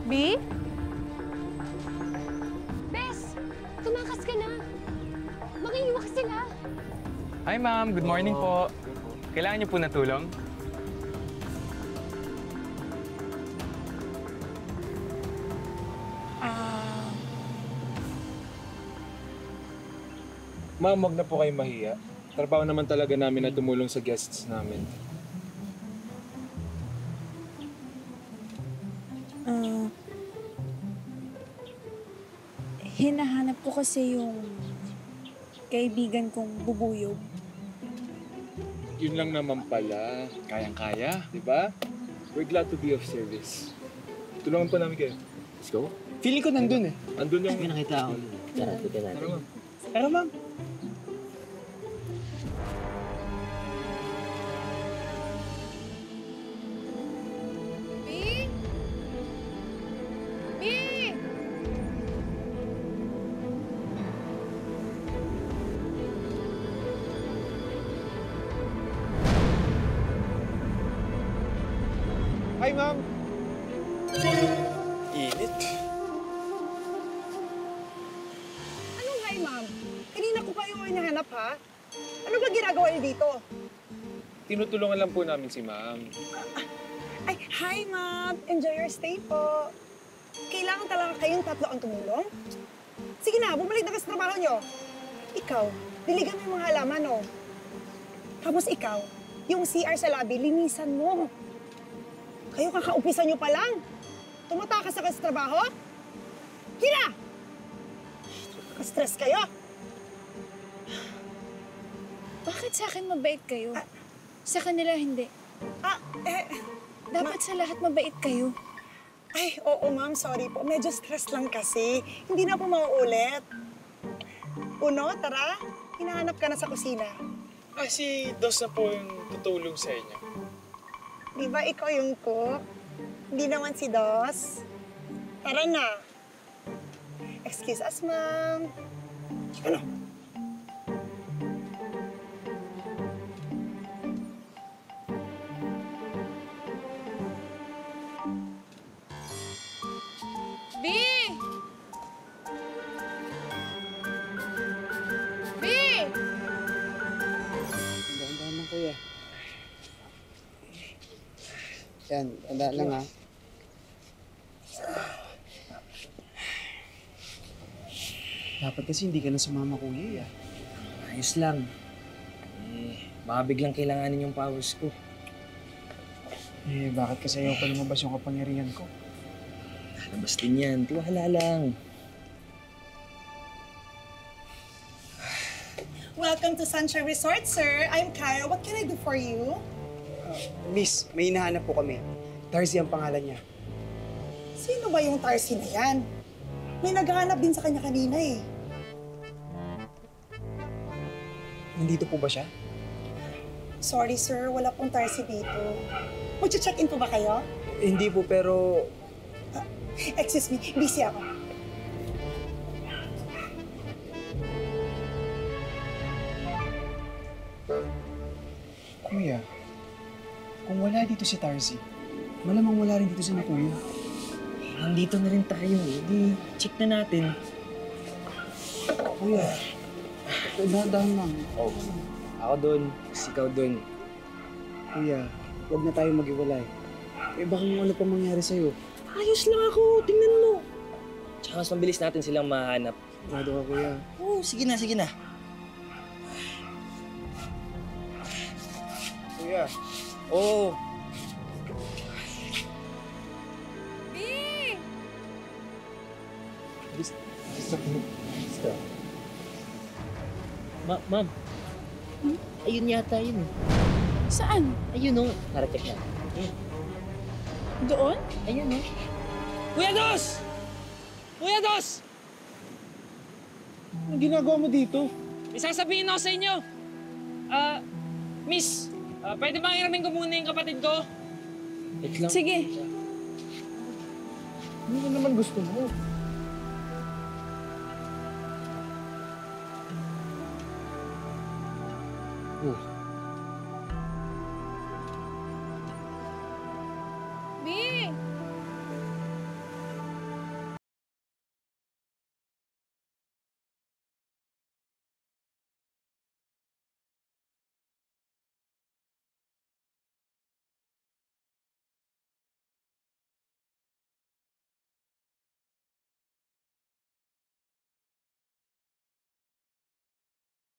B? Bes! Tumakas ka na! Mangiiwa ka sila! Hi, ma'am. Good morning po. Kailangan niyo po na tulong? Ma'am, wag na po kayong mahiya. Trabaho naman talaga namin na tumulong sa guests namin. Hinahanap ko kasi yung kaibigan kong bubuyog. Yun lang naman pala. Kayang-kaya. Diba? We're glad to be of service. Tulungan po namin kayo. Let's go. Feeling ko nandun eh. Andun yung... May nakita ako. Tara, tignan natin. Tara, ma'am. Tara, ma'am. B? B? Hi, ma'am. Init. Anong hi, ma'am? Kanina ko kayo hinahanap, ha? Ano ba ginagawa niyo dito? Tinutulungan lang po namin si ma'am. Ay, hi, ma'am. Enjoy your stay po. Kailangan talaga kayong tatlo ang tumulong? Sige na, bumalik na ka sa trabaho niyo. Ikaw, diligan mo yung mga halaman, no? Tapos ikaw, yung CR sa lobby, linisan mo. Kayo kakaupisan niyo pa lang. Tumatakas na kayo sa trabaho? Kina! Stress kayo. Bakit sa akin mabait kayo? Sa kanila hindi. Dapat sa lahat mabait kayo. Ay, oo ma'am, sorry po. Medyo stress lang kasi. Hindi na po mauulit. Uno, tara. Hinahanap ka na sa kusina. Si Dos na po yung tutulong sa inyo. Di ba ikaw yung cook? Hindi naman si Dos. Tara na. Excuse us, ma'am. Ano? B? B? Dahan-dahan lang, kuya. Yan, tandaan lang, ha. Dapat kasi hindi ka na sumama, kuya. Ayos lang. Baka biglang kailanganin yung powers ko. Bakit kasi ayaw pa lumabas yung kapangyarihan ko? Labas din yan. Tiwala lang. Welcome to Sunshine Resort, sir. I'm Kyle. What can I do for you? Miss, may hinahanap po kami. Darcy ang pangalan niya. Sino ba yung Tarsi na yan? May naghahanap din sa kanya kanina eh. Nandito po ba siya? Sorry, sir. Wala pong Tarsi dito. Mag-check-in po ba kayo? Hindi po, pero... Excuse me, busy ako. Kuya, kung wala dito si Tarsi, malamang wala rin dito si Kuya. Nandito na rin tayo. Di, check na natin. Kuya, dahan-dahan lang. Oh, ako doon. Ikaw doon. Kuya, huwag na tayo mag-iwalay. Baka kung ano pa mangyari sa'yo. Ayos lang ako. Tingnan mo. Tsaka mas mabilis natin silang mahanap. Sigurado ka, kuya. Oo, sige na, sige na. Kuya. Oo. B? Ma'am. Ayun yata yun. Saan? Ayun o. Tara, check na. Doon? Ayun o. Kuya Dos! Kuya Dos! Anong ginagawa mo dito? May sasabihin ako sa inyo. Miss, pwede bang iramin ko muna yung kapatid ko? Wait lang. Sige. Ano ka naman gusto mo? Oh,